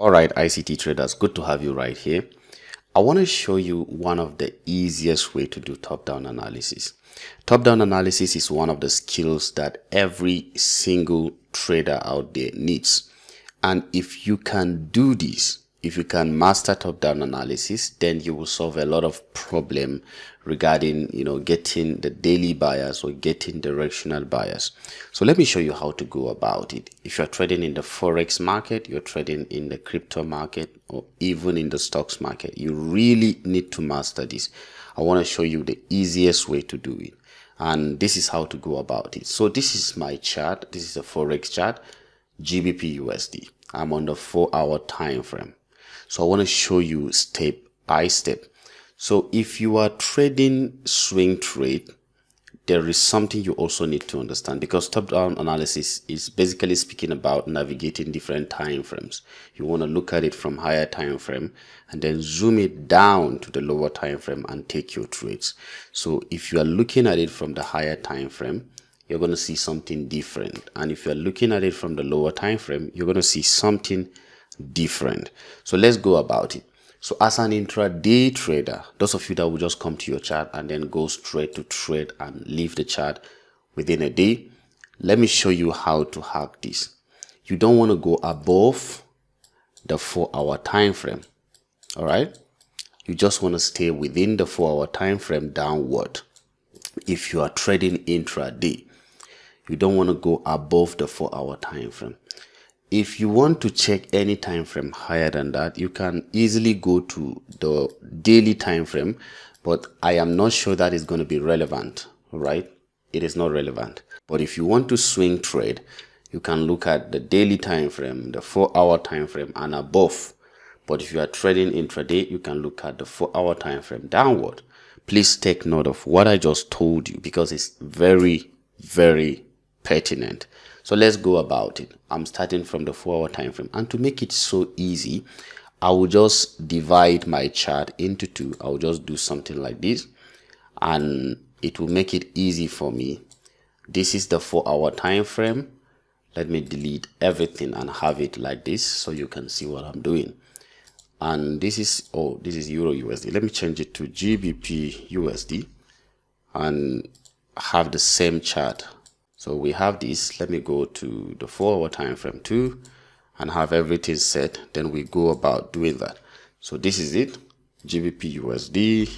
Alright, ICT traders, good to have you right here. I want to show you one of the easiest way to do top-down analysis. Top-down analysis is one of the skills that every single trader out there needs. And if you can do this, if you can master top-down analysis, then you will solve a lot of problem regarding, getting the daily buyers or getting directional buyers. So let me show you how to go about it. If you're trading in the Forex market, you're trading in the crypto market, or even in the stocks market, you really need to master this. I want to show you the easiest way to do it. And this is how to go about it. So this is my chart. This is a Forex chart, GBP USD. I'm on the 4-hour time frame. So I want to show you step by step. So if you are trading swing trade, there is something you also need to understand, because top-down analysis is basically speaking about navigating different time frames. You want to look at it from higher time frame and then zoom it down to the lower time frame and take your trades. So if you are looking at it from the higher time frame, you're going to see something different. And if you're looking at it from the lower time frame, you're going to see something different. So let's go about it. So as an intraday trader, those of you that will just come to your chart and then go straight to trade and leave the chart within a day, let me show you how to hack this. You don't want to go above the 4-hour time frame. All right, you just want to stay within the 4-hour time frame downward. If you are trading intraday, you don't want to go above the 4-hour time frame. If you want to check any time frame higher than that, you can easily go to the daily time frame, but I am not sure that is going to be relevant. Right, it is not relevant. But if you want to swing trade, you can look at the daily time frame, the 4-hour time frame and above. But if you are trading intraday, you can look at the 4-hour time frame downward. Please take note of what I just told you, because it's very, very pertinent. So let's go about it. I'm starting from the 4-hour time frame, and to make it so easy, I will just divide my chart into two. I will just do something like this, and it will make it easy for me. This is the 4-hour time frame. Let me delete everything and have it like this so you can see what I'm doing. And this is Euro USD. Let me change it to GBP USD and have the same chart. So we have this. Let me go to the 4-hour time frame too and have everything set. Then we go about doing that. So this is it, GBP USD.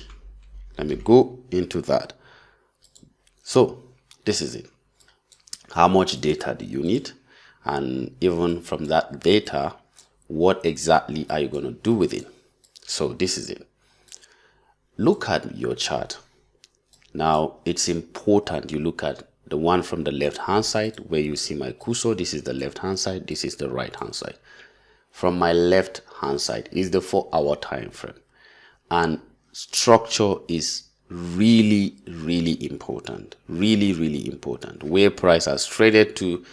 Let me go into that. So this is it. How much data do you need? And even from that data, what exactly are you going to do with it? So this is it. Look at your chart. Now it's important you look at the one from the left hand side where you see my cursor. This is the left hand side, this is the right hand side. From my left hand side is the 4-hour time frame, and structure is really important. Really important. Where price has traded to,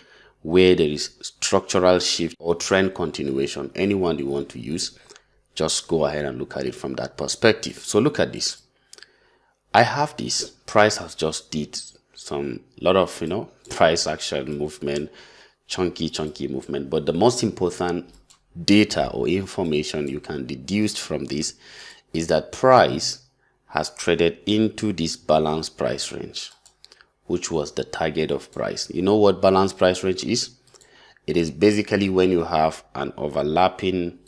where there is structural shift or trend continuation, anyone you want to use, just go ahead and look at it from that perspective. So look at this. I have this. Price has just did lot of price action movement, chunky movement. But the most important data or information you can deduce from this is that price has traded into this balanced price range, which was the target of price. You know what balanced price range is? It is basically when you have an overlapping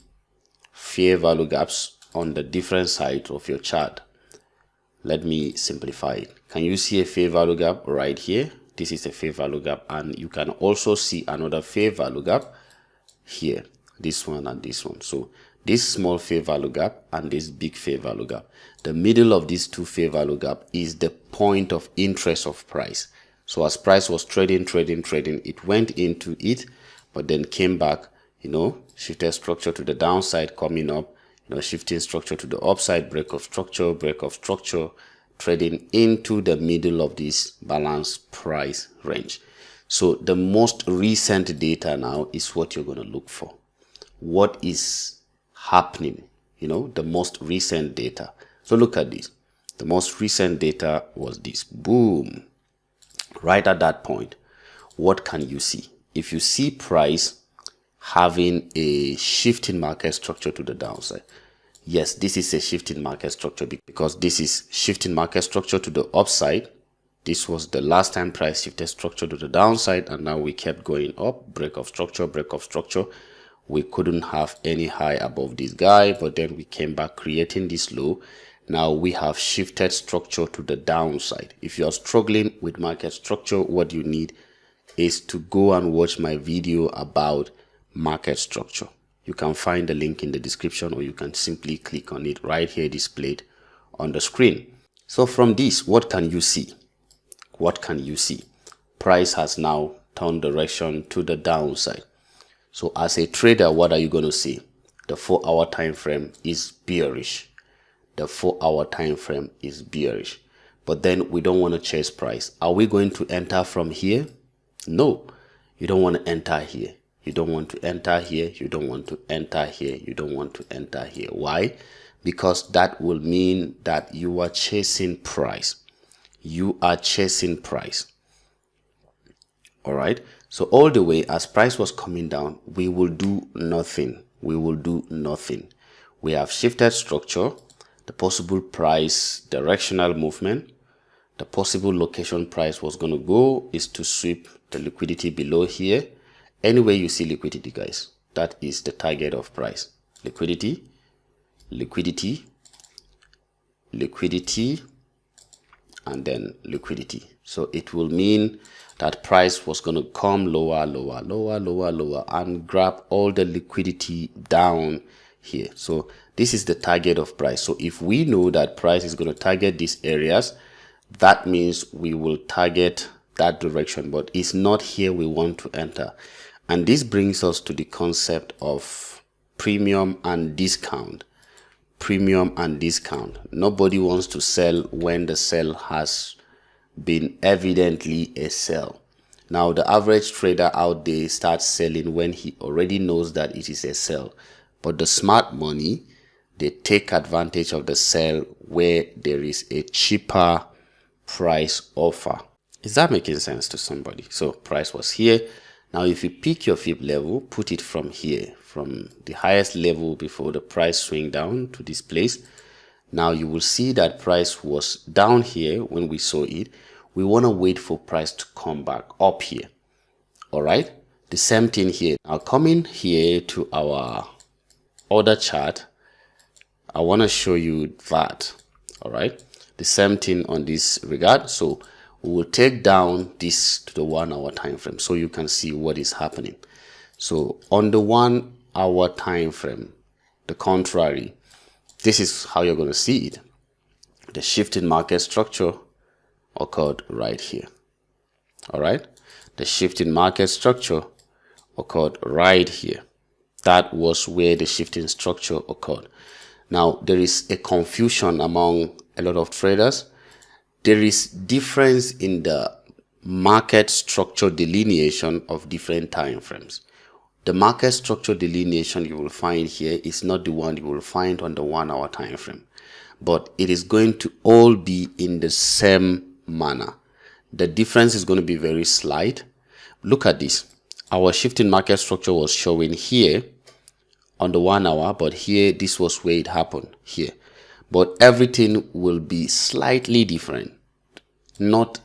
fair value gaps on the different sides of your chart. Let me simplify it. Can you see a fair value gap right here? This is a fair value gap, and you can also see another fair value gap here, this one and this one. So this small fair value gap and this big fair value gap, the middle of these two fair value gap is the point of interest of price. So as price was trading, it went into it, but then came back, shifted structure to the downside, coming up, shifting structure to the upside, break of structure, trading into the middle of this balanced price range. So the most recent data now is what you're going to look for. What is happening? The most recent data. So look at this. The most recent data was this. Boom. Right at that point, what can you see? If you see price having a shifting market structure to the downside. Yes, this is a shifting market structure because this is shifting market structure to the upside. This was the last time price shifted structure to the downside, and now we kept going up. Break of structure, break of structure. We couldn't have any high above this guy, but then we came back creating this low. Now we have shifted structure to the downside. If you are struggling with market structure, what you need is to go and watch my video about market structure. You can find the link in the description, or you can simply click on it right here displayed on the screen. So from this, what can you see? What can you see? Price has now turned direction to the downside. So as a trader, what are you going to see? The 4-hour time frame is bearish. The 4-hour time frame is bearish. But then we don't want to chase price. Are we going to enter from here? No, you don't want to enter here. You don't want to enter here. You don't want to enter here. You don't want to enter here. Why? Because that will mean that you are chasing price. You are chasing price. All right. So all the way as price was coming down, we will do nothing. We will do nothing. We have shifted structure, the possible price directional movement. The possible location price was going to go is to sweep the liquidity below here. Anywhere you see liquidity, guys, that is the target of price. Liquidity, liquidity, liquidity, and then liquidity. So it will mean that price was going to come lower, lower, lower, lower, lower, and grab all the liquidity down here. So this is the target of price. So if we know that price is going to target these areas, that means we will target that direction, but it's not here we want to enter. And this brings us to the concept of premium and discount. Premium and discount. Nobody wants to sell when the sell has been evidently a sell. Now the average trader out there starts selling when he already knows that it is a sell. But the smart money, they take advantage of the sell where there is a cheaper price offer. Is that making sense to somebody? So price was here. Now if you pick your fib level, put it from here, from the highest level before the price swing down to this place. Now you will see that price was down here when we saw it. We want to wait for price to come back up here. All right. The same thing here. Now coming here to our other chart, I want to show you that. All right. The same thing on this regard. So we will take down this to the 1 hour time frame so you can see what is happening. So on the 1 hour time frame, the contrary, this is how you're going to see it. The shift in market structure occurred right here. All right. The shift in market structure occurred right here. That was where the shift in structure occurred. Now there is a confusion among a lot of traders. There is difference in the market structure delineation of different time frames. The market structure delineation you will find here is not the one you will find on the 1 hour time frame, but it is going to all be in the same manner. The difference is going to be very slight. Look at this. Our shifting market structure was showing here on the 1 hour, but here this was where it happened here. But everything will be slightly different, not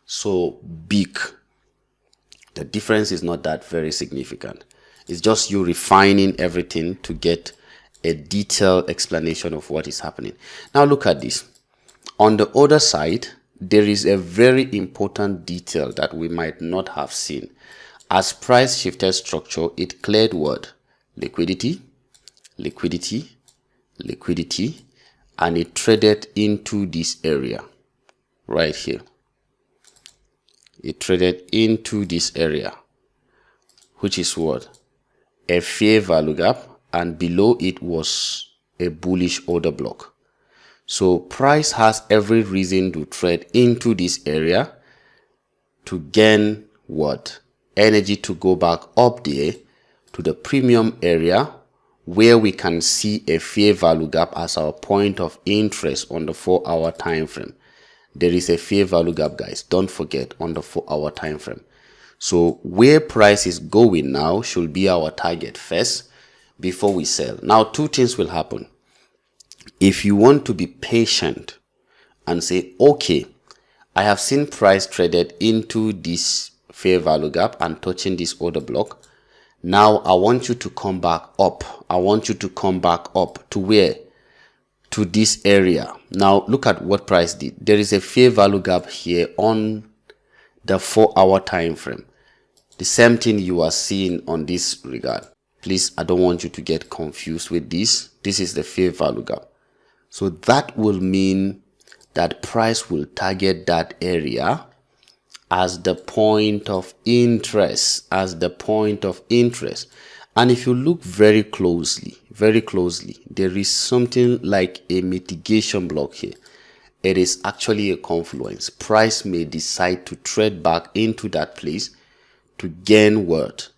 so big. The difference is not that very significant. It's just you refining everything to get a detailed explanation of what is happening. Now look at this. On the other side, there is a very important detail that we might not have seen. As price shifted structure, it cleared what? Liquidity, liquidity, liquidity, and it traded into this area right here. It traded into this area, which is what? A fair value gap, and below it was a bullish order block. So price has every reason to trade into this area to gain what? Energy to go back up there to the premium area where we can see a fair value gap as our point of interest on the 4 hour time frame. There is a fair value gap, guys. Don't forget, on the 4 hour time frame. So where price is going now should be our target first before we sell. Now, two things will happen. If you want to be patient and say, okay, I have seen price traded into this fair value gap and touching this order block. Now I want you to come back up. I want you to come back up to where? To this area. Now look at what price did. There is a fair value gap here on the 4-hour time frame. The same thing you are seeing on this regard. Please, I don't want you to get confused with this. This is the fair value gap. So that will mean that price will target that area as the point of interest, And if you look very closely, there is something like a mitigation block here. It is actually a confluence. Price may decide to trade back into that place to gain what?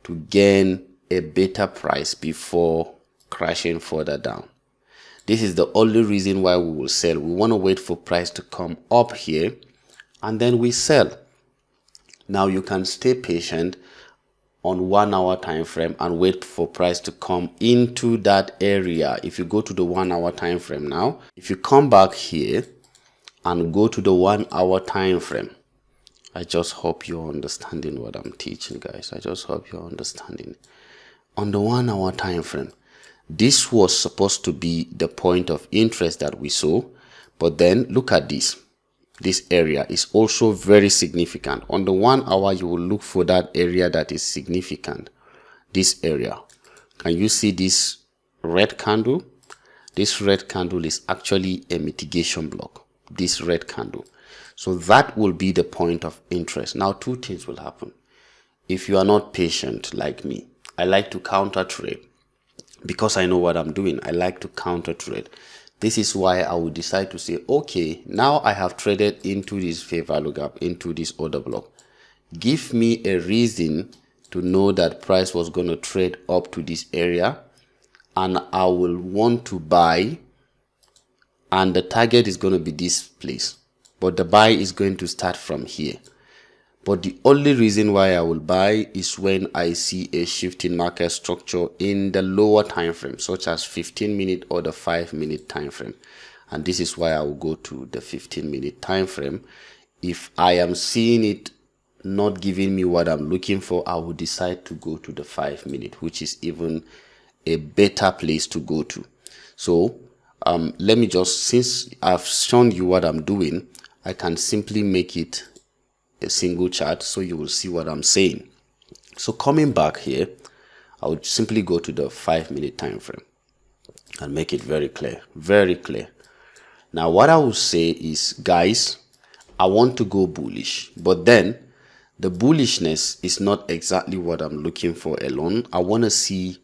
To gain a better price before crashing further down. This is the only reason why we will sell. We want to wait for price to come up here and then we sell. Now you can stay patient on 1 hour time frame and wait for price to come into that area. If you go to the 1 hour time frame now, if you come back here and go to the 1 hour time frame, I just hope you're understanding what I'm teaching, guys. I just hope you're understanding. On the 1 hour time frame, this was supposed to be the point of interest that we saw, but then look at this. This area is also very significant. On the 1 hour, you will look for that area that is significant. This area. Can you see this red candle? This red candle is actually a mitigation block. This red candle. So that will be the point of interest. Now, two things will happen. If you are not patient like me, I like to counter trade. Because I know what I'm doing, I like to counter trade. This is why I would decide to say, okay, now I have traded into this fair value gap, into this order block. Give me a reason to know that price was going to trade up to this area and I will want to buy, and the target is going to be this place. But the buy is going to start from here. But the only reason why I will buy is when I see a shift in market structure in the lower time frame, such as 15-minute or the 5-minute time frame. And this is why I will go to the 15-minute time frame. If I am seeing it not giving me what I'm looking for, I will decide to go to the 5-minute, which is even a better place to go to. So let me just, since I've shown you what I'm doing, I can simply make it a single chart so you will see what I'm saying. So coming back here, I would simply go to the 5-minute time frame and make it very clear. Now what I will say is, guys, I want to go bullish, but then the bullishness is not exactly what I'm looking for alone. I want to see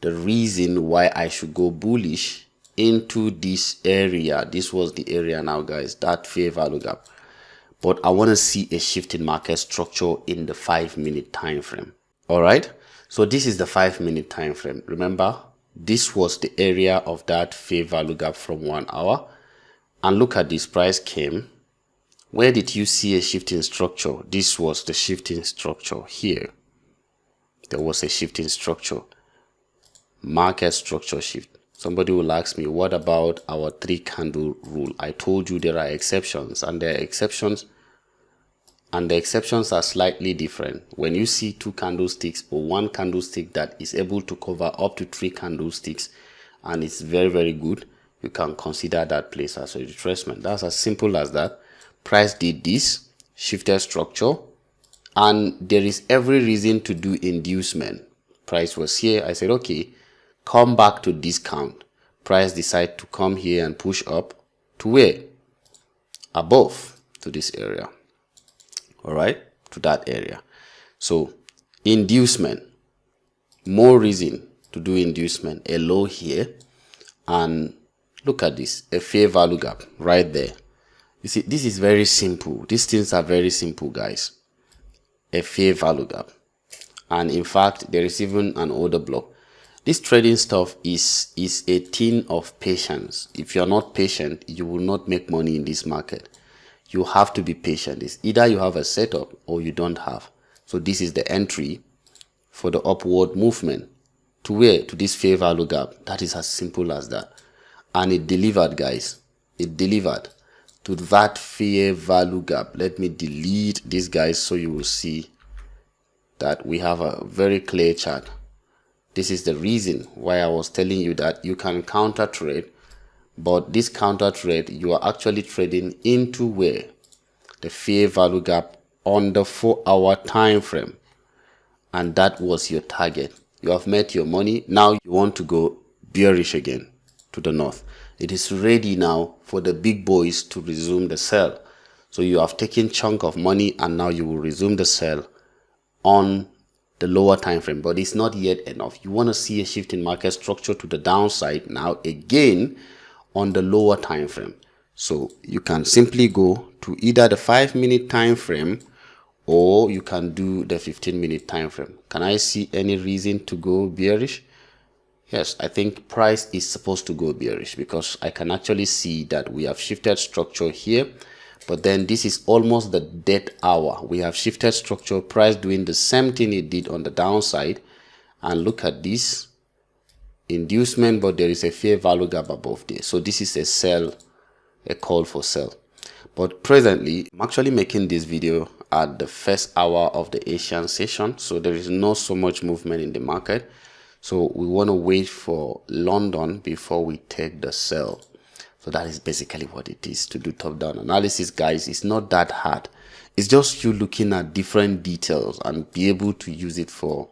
the reason why I should go bullish into this area. This was the area now, guys, that fair value gap. But I want to see a shift in market structure in the 5-minute time frame. All right. So this is the 5-minute time frame. Remember, this was the area of that fair value gap from 1 hour. And look at this, price came. Where did you see a shift in structure? This was the shifting structure here. There was a shift in structure. Market structure shift. Somebody will ask me, what about our 3-candle rule? I told you there are exceptions, and there are exceptions. And the exceptions are slightly different. When you see 2 candlesticks or 1 candlestick that is able to cover up to 3 candlesticks and it's very, very good, you can consider that place as a retracement. That's as simple as that. Price did this, shifted structure, and there is every reason to do inducement. Price was here. I said, okay, come back to discount. Price decide to come here and push up to where? Above, to this area. All right, to that area. So inducement, more reason to do inducement. A low here, and look at this, a fair value gap right there. You see, this is very simple. These things are very simple, guys. A fair value gap, and in fact there is even an order block. This trading stuff is a thing of patience. If you're not patient, you will not make money in this market. You have to be patient. It's either you have a setup or you don't have. So this is the entry for the upward movement. To where? To this fair value gap. That is as simple as that. And it delivered, guys. It delivered to that fair value gap. Let me delete this, guys, so you will see that we have a very clear chart. This is the reason why I was telling you that you can counter trade, but this counter trade, you are actually trading into where? The fair value gap on the 4-hour time frame. And that was your target. You have met your money. Now you want to go bearish again to the north. It is ready now for the big boys to resume the sell. So you have taken chunk of money and now you will resume the sell on the lower time frame, but it's not yet enough. You want to see a shift in market structure to the downside now again on the lower time frame. So you can simply go to either the 5-minute time frame or you can do the 15-minute time frame. Can I see any reason to go bearish? Yes, I think price is supposed to go bearish because I can actually see that we have shifted structure here, but then this is almost the dead hour. We have shifted structure, price doing the same thing it did on the downside, and look at this inducement, but there is a fair value gap above there. So this is a sell, a call for sell. But presently I'm actually making this video at the first hour of the Asian session, so there is not so much movement in the market. So we want to wait for London before we take the sell. So that is basically what it is to do top-down analysis, guys. It's not that hard. It's just you looking at different details and be able to use it for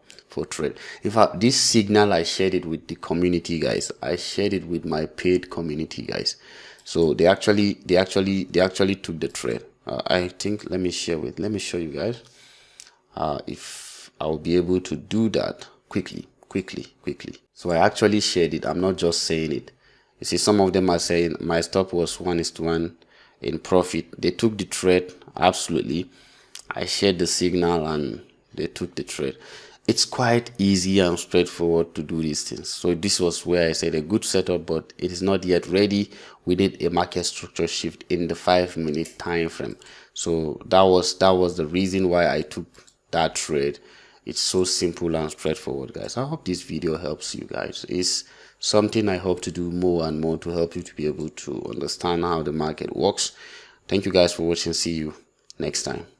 trade. In fact, this signal, I shared it with the community, guys. I shared it with my paid community, guys. So they actually took the trade. I think let me show you guys if I will be able to do that quickly. So I actually shared it. I'm not just saying it. You see, some of them are saying my stop was 1:1 in profit. They took the trade. Absolutely. I shared the signal and they took the trade. It's quite easy and straightforward to do these things. So this was where I said a good setup, but it is not yet ready. We need a market structure shift in the 5-minute time frame. So that was the reason why I took that trade. It's so simple and straightforward, guys. I hope this video helps you guys. It's something I hope to do more and more to help you to be able to understand how the market works. Thank you guys for watching. See you next time.